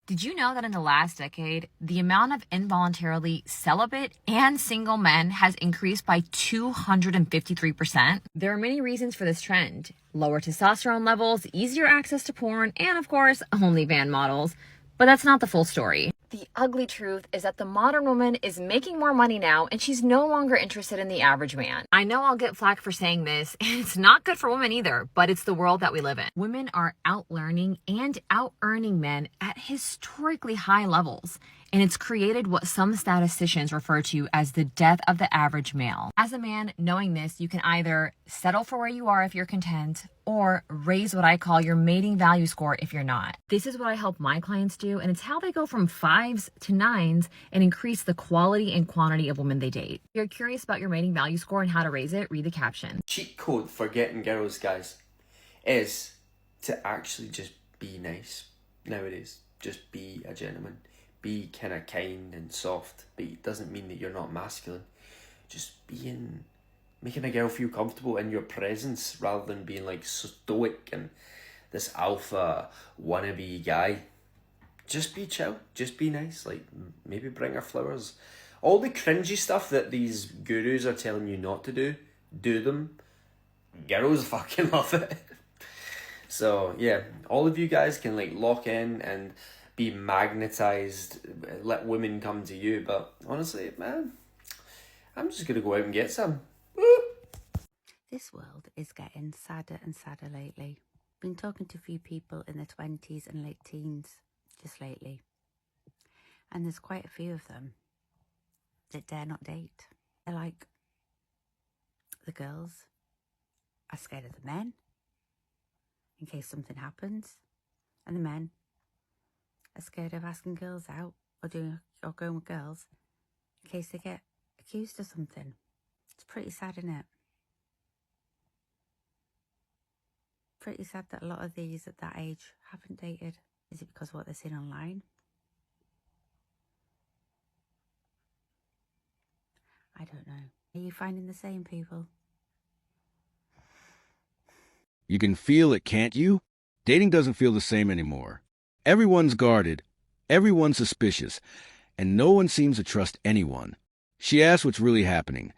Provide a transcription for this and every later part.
Did you know that in the last decade, the amount of involuntarily celibate and single men has increased by 253%? There are many reasons for this trend: lower testosterone levels, easier access to porn, and of course, OnlyFans models. But that's not the full story. The ugly truth is that the modern woman is making more money now and she's no longer interested in the average man. I know I'll get flack for saying this, and it's not good for women either, but it's the world that we live in. Women are out-learning and out-earning men at historically high levels, and it's created what some statisticians refer to as the death of the average male. As a man, knowing this, you can either settle for where you are if you're content, or raise what I call your mating value score if you're not. This is what I help my clients do, and it's how they go from 5s to 9s and increase the quality and quantity of women they date. If you're curious about your mating value score and how to raise it, read the caption. Cheat code for getting girls, guys, is to actually just be nice nowadays. Just be a gentleman. Be kind of kind and soft, but it doesn't mean that you're not masculine. Just making a girl feel comfortable in your presence rather than being like stoic and this alpha wannabe guy. Just be chill, just be nice, like maybe bring her flowers. All the cringy stuff that these gurus are telling you not to do them. Girls fucking love it. So yeah, all of you guys can like lock in and be magnetized, let women come to you, but honestly, man, I'm just gonna go out and get some. Woo! This world is getting sadder and sadder lately. Been talking to a few people in their 20s and late teens just lately. And there's quite a few of them that dare not date. They're like, the girls are scared of the men in case something happens. And the men are scared of asking girls out or going with girls in case they get accused of something. It's pretty sad, isn't it? Pretty sad that a lot of these at that age haven't dated. Is it because of what they're seeing online? I don't know. Are you finding the same, people? You can feel it, can't you? Dating doesn't feel the same anymore. Everyone's guarded, everyone's suspicious, and no one seems to trust anyone. She asks what's really happening,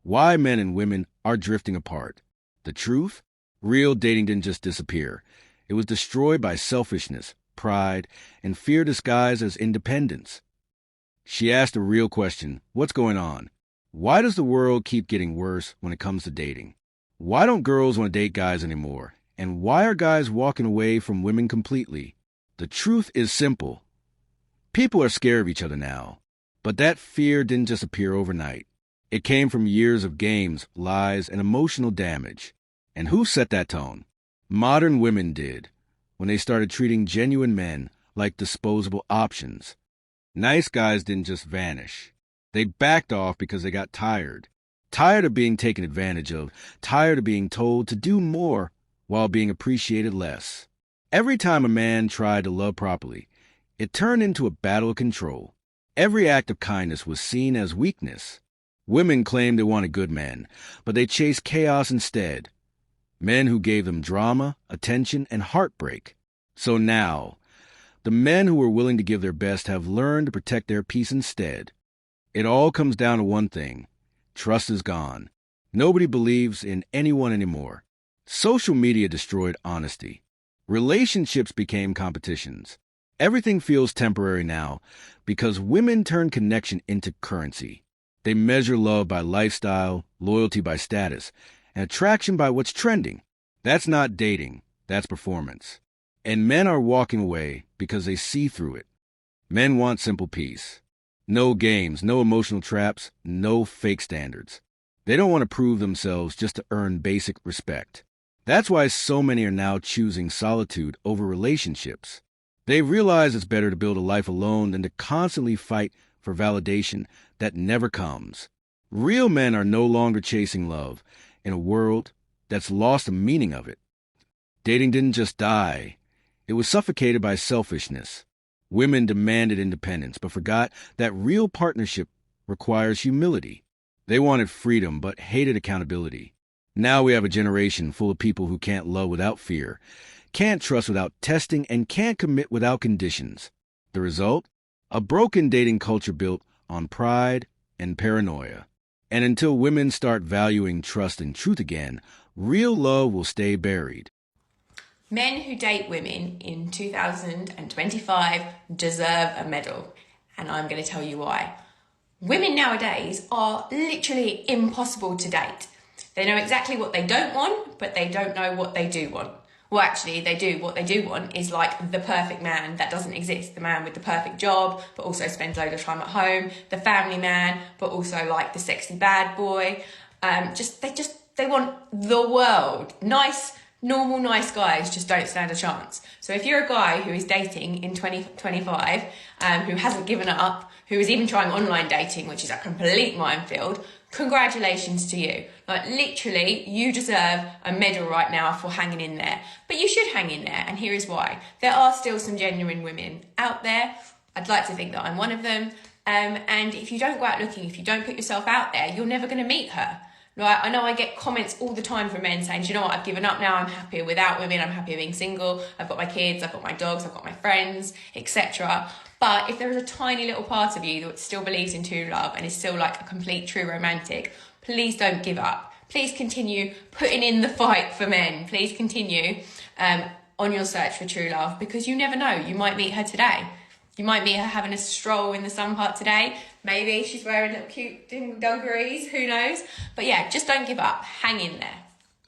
why men and women are drifting apart. The truth? Real dating didn't just disappear. It was destroyed by selfishness, pride, and fear disguised as independence. She asked a real question, what's going on? Why does the world keep getting worse when it comes to dating? Why don't girls want to date guys anymore? And why are guys walking away from women completely? The truth is simple. People are scared of each other now. But that fear didn't just appear overnight. It came from years of games, lies, and emotional damage. And who set that tone? Modern women did, when they started treating genuine men like disposable options. Nice guys didn't just vanish. They backed off because they got tired. Tired of being taken advantage of, tired of being told to do more while being appreciated less. Every time a man tried to love properly, it turned into a battle of control. Every act of kindness was seen as weakness. Women claimed they wanted good men, but they chased chaos instead. Men who gave them drama, attention, and heartbreak. So now, the men who were willing to give their best have learned to protect their peace instead. It all comes down to one thing. Trust is gone. Nobody believes in anyone anymore. Social media destroyed honesty. Relationships became competitions. Everything feels temporary now because women turn connection into currency. They measure love by lifestyle, loyalty by status, and attraction by what's trending. That's not dating, that's performance. And men are walking away because they see through it. Men want simple peace. No games, no emotional traps, no fake standards. They don't want to prove themselves just to earn basic respect. That's why so many are now choosing solitude over relationships. They realize it's better to build a life alone than to constantly fight for validation that never comes. Real men are no longer chasing love in a world that's lost the meaning of it. Dating didn't just die. It was suffocated by selfishness. Women demanded independence, but forgot that real partnership requires humility. They wanted freedom, but hated accountability. Now we have a generation full of people who can't love without fear, can't trust without testing, and can't commit without conditions. The result? A broken dating culture built on pride and paranoia. And until women start valuing trust and truth again, real love will stay buried. Men who date women in 2025 deserve a medal, and I'm going to tell you why. Women nowadays are literally impossible to date. They know exactly what they don't want, but they don't know what they do want. Well, actually, they do. What they do want is like the perfect man that doesn't exist. The man with the perfect job, but also spends loads of time at home. The family man, but also like the sexy bad boy. They want the world. Normal, nice guys just don't stand a chance. So if you're a guy who is dating in 2025, who hasn't given up, who is even trying online dating, which is a complete minefield, congratulations to you. Like, literally, you deserve a medal right now for hanging in there. But you should hang in there, and here is why. There are still some genuine women out there. I'd like to think that I'm one of them. And if you don't go out looking, if you don't put yourself out there, you're never going to meet her. Right? I know I get comments all the time from men saying, do you know what, I've given up now, I'm happier without women, I'm happier being single, I've got my kids, I've got my dogs, I've got my friends, etc. But if there is a tiny little part of you that still believes in true love and is still like a complete true romantic, please don't give up. Please continue putting in the fight for men. Please continue on your search for true love, because you never know, you might meet her today. You might meet her having a stroll in the sun park today. Maybe she's wearing little cute dungarees, who knows? But yeah, just don't give up. Hang in there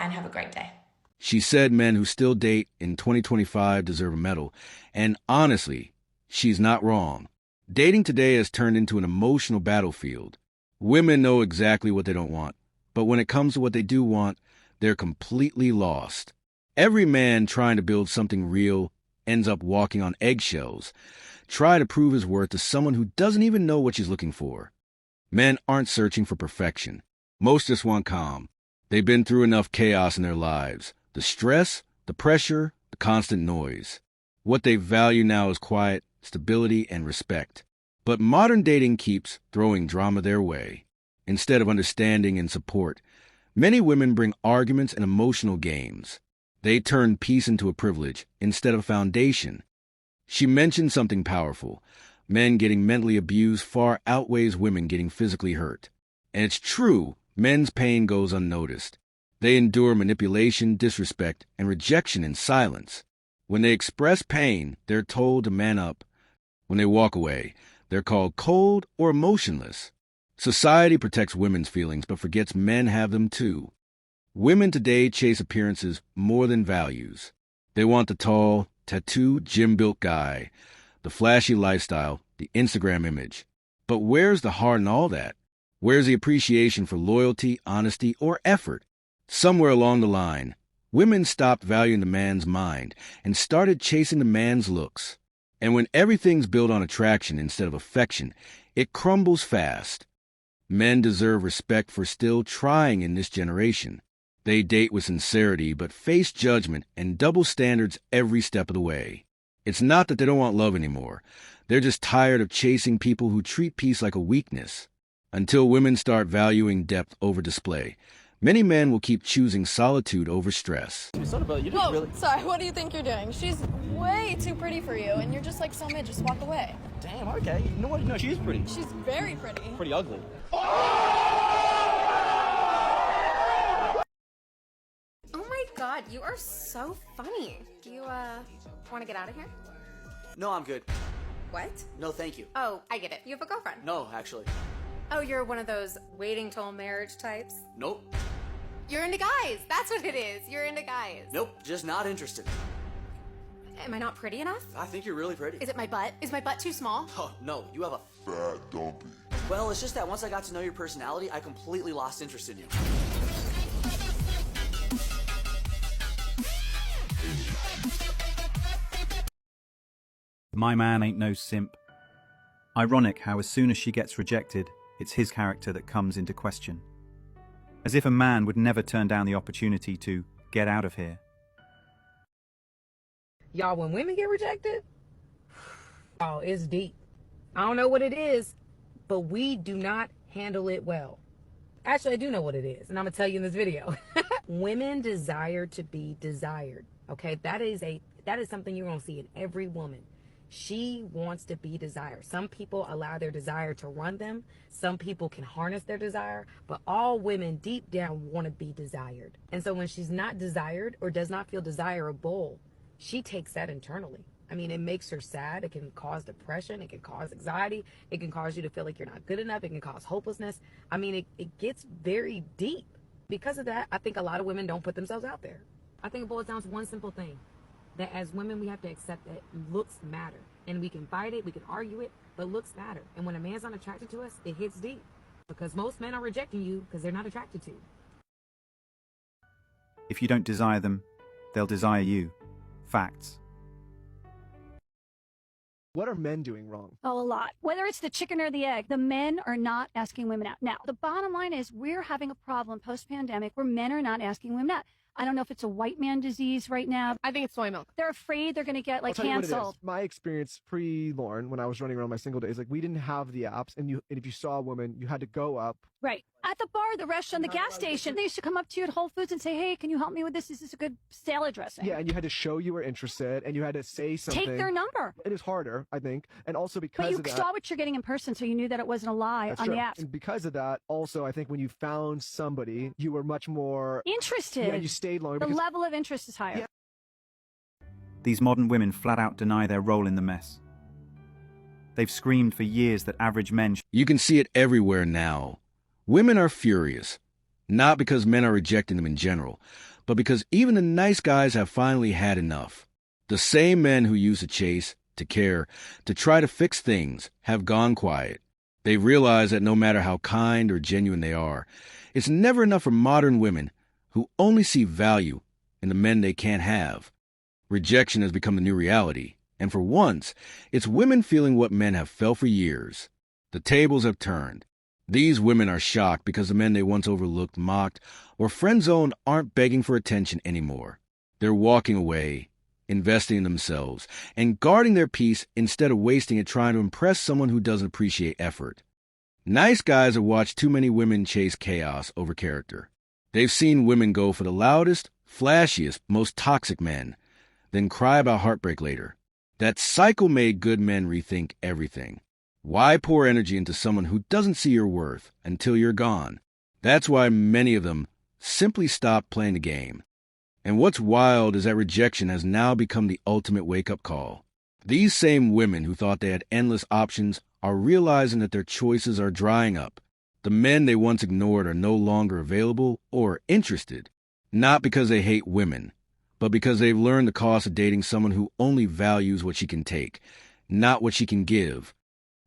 and have a great day. She said men who still date in 2025 deserve a medal. And honestly, she's not wrong. Dating today has turned into an emotional battlefield. Women know exactly what they don't want, but when it comes to what they do want, they're completely lost. Every man trying to build something real ends up walking on eggshells. Try to prove his worth to someone who doesn't even know what she's looking for. Men aren't searching for perfection. Most just want calm. They've been through enough chaos in their lives. The stress, the pressure, the constant noise. What they value now is quiet, stability, and respect. But modern dating keeps throwing drama their way. Instead of understanding and support, many women bring arguments and emotional games. They turn peace into a privilege instead of a foundation. She mentioned something powerful. Men getting mentally abused far outweighs women getting physically hurt. And it's true, men's pain goes unnoticed. They endure manipulation, disrespect, and rejection in silence. When they express pain, they're told to man up. When they walk away, they're called cold or emotionless. Society protects women's feelings but forgets men have them too. Women today chase appearances more than values. They want the tall, tattooed, gym-built guy, the flashy lifestyle, the Instagram image. But where's the heart in all that? Where's the appreciation for loyalty, honesty, or effort? Somewhere along the line, women stopped valuing the man's mind and started chasing the man's looks. And when everything's built on attraction instead of affection, it crumbles fast. Men deserve respect for still trying in this generation. They date with sincerity, but face judgment and double standards every step of the way. It's not that they don't want love anymore. They're just tired of chasing people who treat peace like a weakness. Until women start valuing depth over display, many men will keep choosing solitude over stress. Whoa, sorry, what do you think you're doing? She's way too pretty for you, and you're just like so mid, just walk away. Damn, okay. You know what? No, she's pretty. She's very pretty. Pretty ugly. Oh my god, you are so funny. Do you, want to get out of here? No, I'm good. What? No, thank you. Oh, I get it. You have a girlfriend. No, actually. Oh, you're one of those waiting till marriage types? Nope. You're into guys. That's what it is. You're into guys. Nope, just not interested. Am I not pretty enough? I think you're really pretty. Is it my butt? Is my butt too small? Oh, no, you have a fat dumpy. Well, it's just that once I got to know your personality, I completely lost interest in you. My man ain't no simp. Ironic how as soon as she gets rejected, it's his character that comes into question. As if a man would never turn down the opportunity to get out of here. Y'all, when women get rejected, oh, it's deep. I don't know what it is, but we do not handle it well. Actually, I do know what it is, and I'm going to tell you in this video. Women desire to be desired, okay? That is something you're going to see in every woman. She wants to be desired. Some people allow their desire to run them. Some people can harness their desire, but all women deep down want to be desired. And so when she's not desired or does not feel desirable, she takes that internally. I mean, it makes her sad. It can cause depression. It can cause anxiety. It can cause you to feel like you're not good enough. It can cause hopelessness. I mean, it gets very deep. Because of that, I think a lot of women don't put themselves out there. I think it boils down to one simple thing. That as women, we have to accept that looks matter. And we can fight it, we can argue it, but looks matter. And when a man's not attracted to us, it hits deep. Because most men are rejecting you because they're not attracted to you. If you don't desire them, they'll desire you. Facts. What are men doing wrong? Oh, a lot. Whether it's the chicken or the egg, the men are not asking women out. Now, the bottom line is we're having a problem post-pandemic where men are not asking women out. I don't know if it's a white man disease right now. I think it's soy milk. They're afraid they're going to get I'll tell you what it is. canceled. My experience pre-Lauren, when I was running around my single days, like we didn't have the apps, and if you saw a woman, you had to go up. Right. At the bar, the restaurant, the gas station, they used to come up to you at Whole Foods and say, hey, can you help me with this? Is this a good salad dressing? Yeah, and you had to show you were interested, and you had to say something. Take their number. It is harder, I think, and also because But you of that, saw what you're getting in person, so you knew that it wasn't a lie that's on true. the apps. And because of that, also, I think when you found somebody, you were much more Interested. Yeah, you stayed longer. The because, level of interest is higher. Yeah. These modern women flat out deny their role in the mess. They've screamed for years that average men... You can see it everywhere now. Women are furious, not because men are rejecting them in general, but because even the nice guys have finally had enough. The same men who used to chase, to care, to try to fix things have gone quiet. They've realized that no matter how kind or genuine they are, it's never enough for modern women who only see value in the men they can't have. Rejection has become the new reality, and for once, it's women feeling what men have felt for years. The tables have turned. These women are shocked because the men they once overlooked, mocked, or friend-zoned aren't begging for attention anymore. They're walking away, investing in themselves, and guarding their peace instead of wasting it trying to impress someone who doesn't appreciate effort. Nice guys have watched too many women chase chaos over character. They've seen women go for the loudest, flashiest, most toxic men, then cry about heartbreak later. That cycle made good men rethink everything. Why pour energy into someone who doesn't see your worth until you're gone? That's why many of them simply stop playing the game. And what's wild is that rejection has now become the ultimate wake-up call. These same women who thought they had endless options are realizing that their choices are drying up. The men they once ignored are no longer available or interested, not because they hate women, but because they've learned the cost of dating someone who only values what she can take, not what she can give.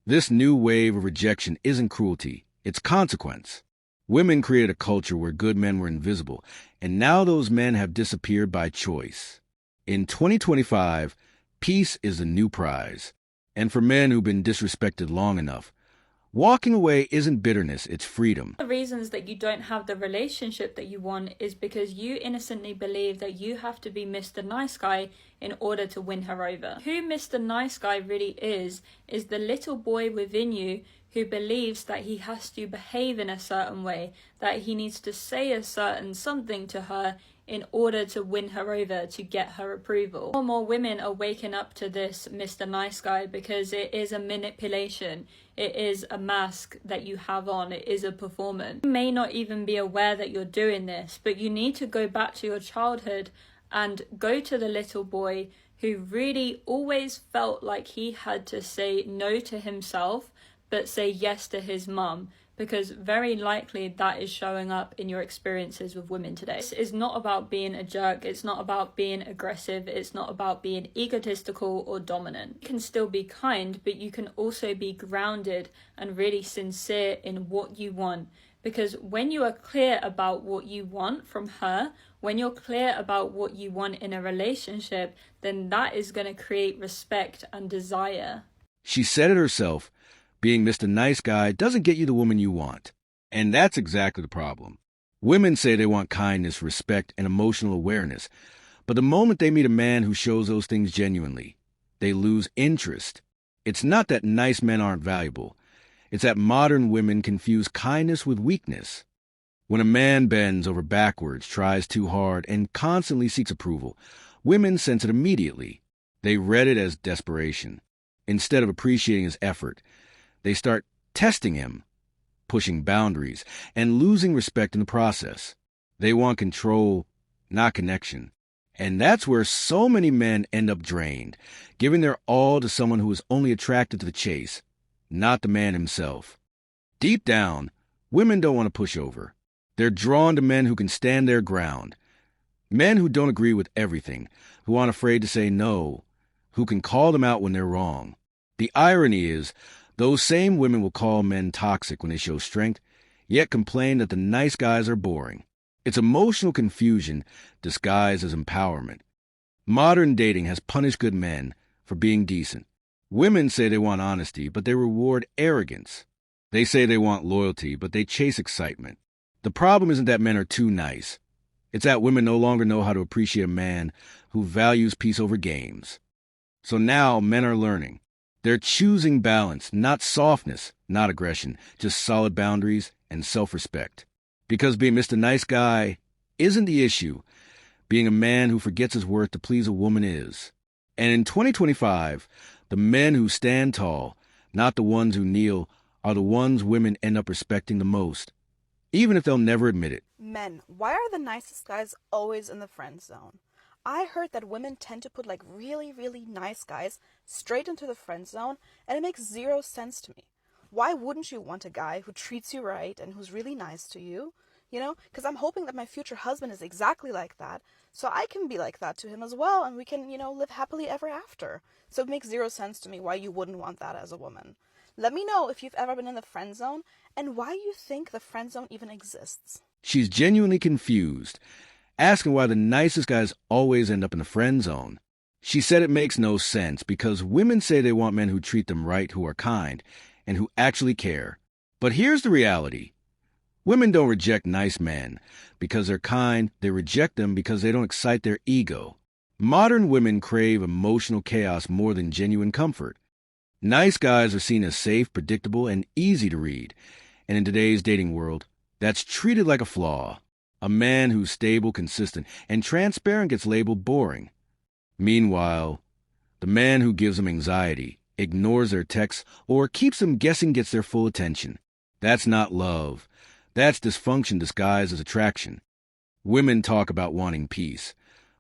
This new wave of rejection isn't cruelty, it's consequence. Women created a culture where good men were invisible, and now those men have disappeared by choice. In 2025, peace is the new prize. And for men who've been disrespected long enough, walking away isn't bitterness, it's freedom. The reasons that you don't have the relationship that you want is because you innocently believe that you have to be Mr. Nice Guy in order to win her over. Who Mr. Nice Guy really is the little boy within you who believes that he has to behave in a certain way, that he needs to say a certain something to her in order to win her over, to get her approval. More and more women are waking up to this Mr. Nice Guy because it is a manipulation. It is a mask that you have on. It is a performance. You may not even be aware that you're doing this, but you need to go back to your childhood and go to the little boy who really always felt like he had to say no to himself, but say yes to his mum. Because very likely that is showing up in your experiences with women today. This is not about being a jerk, it's not about being aggressive, it's not about being egotistical or dominant. You can still be kind, but you can also be grounded and really sincere in what you want. Because when you are clear about what you want from her, when you're clear about what you want in a relationship, then that is going to create respect and desire. She said it herself. Being Mr. Nice Guy doesn't get you the woman you want. And that's exactly the problem. Women say they want kindness, respect, and emotional awareness. But the moment they meet a man who shows those things genuinely, they lose interest. It's not that nice men aren't valuable. It's that modern women confuse kindness with weakness. When a man bends over backwards, tries too hard, and constantly seeks approval, women sense it immediately. They read it as desperation. Instead of appreciating his effort, they start testing him, pushing boundaries, and losing respect in the process. They want control, not connection. And that's where so many men end up drained, giving their all to someone who is only attracted to the chase, not the man himself. Deep down, women don't want to push over. They're drawn to men who can stand their ground. Men who don't agree with everything, who aren't afraid to say no, who can call them out when they're wrong. The irony is, those same women will call men toxic when they show strength, yet complain that the nice guys are boring. It's emotional confusion disguised as empowerment. Modern dating has punished good men for being decent. Women say they want honesty, but they reward arrogance. They say they want loyalty, but they chase excitement. The problem isn't that men are too nice. It's that women no longer know how to appreciate a man who values peace over games. So now men are learning. They're choosing balance, not softness, not aggression, just solid boundaries and self-respect. Because being Mr. Nice Guy isn't the issue. Being a man who forgets his worth to please a woman is. And in 2025, the men who stand tall, not the ones who kneel, are the ones women end up respecting the most, even if they'll never admit it. Men, why are the nicest guys always in the friend zone? I heard that women tend to put like really, really nice guys straight into the friend zone, and it makes zero sense to me. Why wouldn't you want a guy who treats you right and who's really nice to you? You know, because I'm hoping that my future husband is exactly like that, so I can be like that to him as well, and we can, live happily ever after. So it makes zero sense to me why you wouldn't want that as a woman. Let me know if you've ever been in the friend zone and why you think the friend zone even exists. She's genuinely confused, asking why the nicest guys always end up in the friend zone. She said it makes no sense because women say they want men who treat them right, who are kind, and who actually care. But here's the reality. Women don't reject nice men because they're kind. They reject them because they don't excite their ego. Modern women crave emotional chaos more than genuine comfort. Nice guys are seen as safe, predictable, and easy to read. And in today's dating world, that's treated like a flaw. A man who's stable, consistent, and transparent gets labeled boring. Meanwhile, the man who gives them anxiety, ignores their texts, or keeps them guessing gets their full attention. That's not love. That's dysfunction disguised as attraction. Women talk about wanting peace,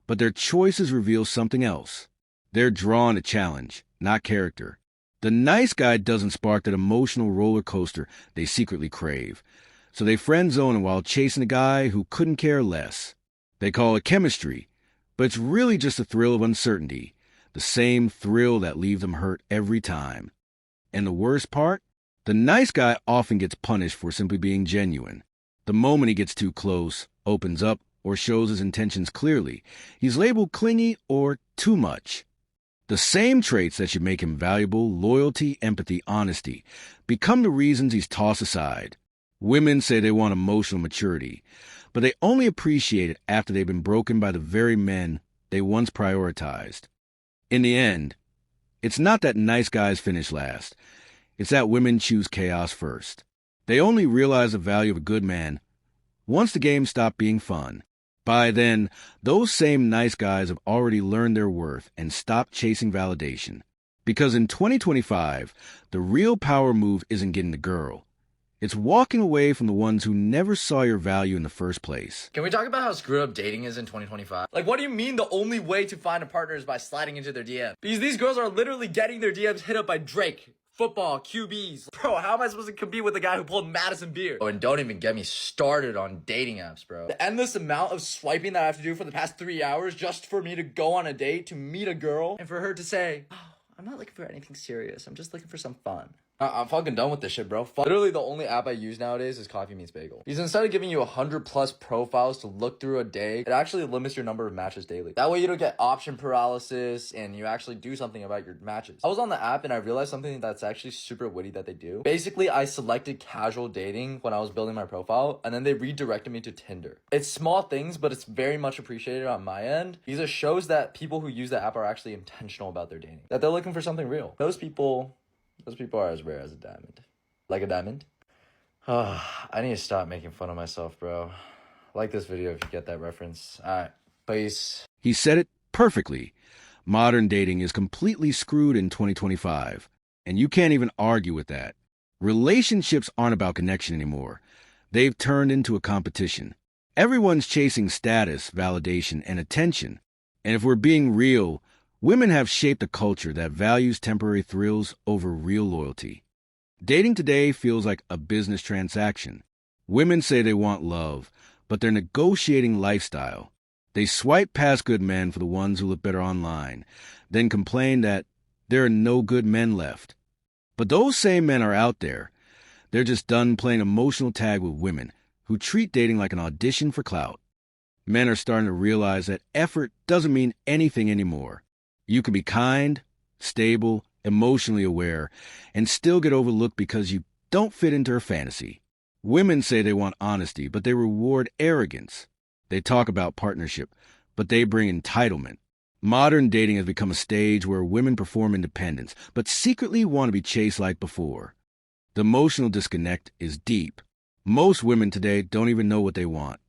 but their choices reveal something else. They're drawn to challenge, not character. The nice guy doesn't spark that emotional roller coaster they secretly crave, so they friend zone while chasing a guy who couldn't care less. They call it chemistry, but it's really just a thrill of uncertainty, the same thrill that leaves them hurt every time. And the worst part? The nice guy often gets punished for simply being genuine. The moment he gets too close, opens up, or shows his intentions clearly, he's labeled clingy or too much. The same traits that should make him valuable, loyalty, empathy, honesty, become the reasons he's tossed aside. Women say they want emotional maturity, but they only appreciate it after they've been broken by the very men they once prioritized. In the end, it's not that nice guys finish last. It's that women choose chaos first. They only realize the value of a good man once the game stopped being fun. By then, those same nice guys have already learned their worth and stopped chasing validation. Because in 2025, the real power move isn't getting the girl. It's walking away from the ones who never saw your value in the first place. Can we talk about how screwed up dating is in 2025? Like, what do you mean the only way to find a partner is by sliding into their DM? Because these girls are literally getting their DMs hit up by Drake, football, QBs. Bro, how am I supposed to compete with the guy who pulled Madison Beer? Oh, and don't even get me started on dating apps, bro. The endless amount of swiping that I have to do for the past 3 hours just for me to go on a date, to meet a girl, and for her to say, oh, I'm not looking for anything serious. I'm just looking for some fun. I'm fucking done with this shit, bro. Literally, the only app I use nowadays is Coffee Meets Bagel. Because instead of giving you 100+ profiles to look through a day, it actually limits your number of matches daily. That way you don't get option paralysis and you actually do something about your matches. I was on the app and I realized something that's actually super witty that they do. Basically, I selected casual dating when I was building my profile, and then they redirected me to Tinder. It's small things, but it's very much appreciated on my end because it shows that people who use the app are actually intentional about their dating. That they're looking for something real. Those people are as rare as a diamond. Like a diamond? I need to stop making fun of myself, bro. Like this video if you get that reference. Alright, peace. He said it perfectly. Modern dating is completely screwed in 2025, and you can't even argue with that. Relationships aren't about connection anymore. They've turned into a competition. Everyone's chasing status, validation, and attention. And if we're being real, women have shaped a culture that values temporary thrills over real loyalty. Dating today feels like a business transaction. Women say they want love, but they're negotiating lifestyle. They swipe past good men for the ones who look better online, then complain that there are no good men left. But those same men are out there. They're just done playing emotional tag with women who treat dating like an audition for clout. Men are starting to realize that effort doesn't mean anything anymore. You can be kind, stable, emotionally aware, and still get overlooked because you don't fit into her fantasy. Women say they want honesty, but they reward arrogance. They talk about partnership, but they bring entitlement. Modern dating has become a stage where women perform independence, but secretly want to be chased like before. The emotional disconnect is deep. Most women today don't even know what they want.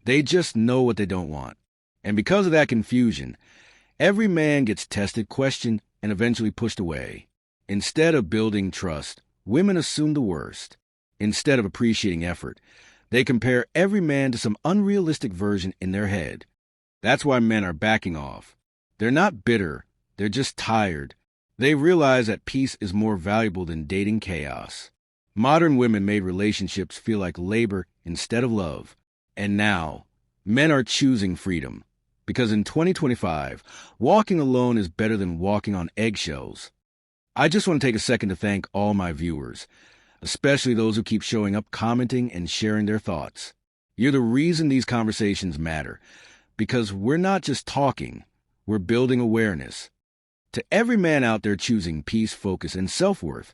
They just know what they don't want. And because of that confusion, every man gets tested, questioned, and eventually pushed away. Instead of building trust, women assume the worst. Instead of appreciating effort, they compare every man to some unrealistic version in their head. That's why men are backing off. They're not bitter, they're just tired. They realize that peace is more valuable than dating chaos. Modern women made relationships feel like labor instead of love. And now, men are choosing freedom. Because in 2025, walking alone is better than walking on eggshells. I just want to take a second to thank all my viewers, especially those who keep showing up, commenting, and sharing their thoughts. You're the reason these conversations matter, because we're not just talking, we're building awareness. To every man out there choosing peace, focus, and self-worth,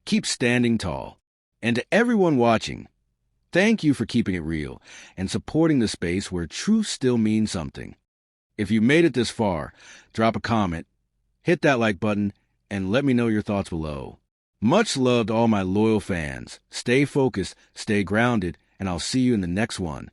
keep standing tall. And to everyone watching, thank you for keeping it real and supporting the space where truth still means something. If you made it this far, drop a comment, hit that like button, and let me know your thoughts below. Much love to all my loyal fans. Stay focused, stay grounded, and I'll see you in the next one.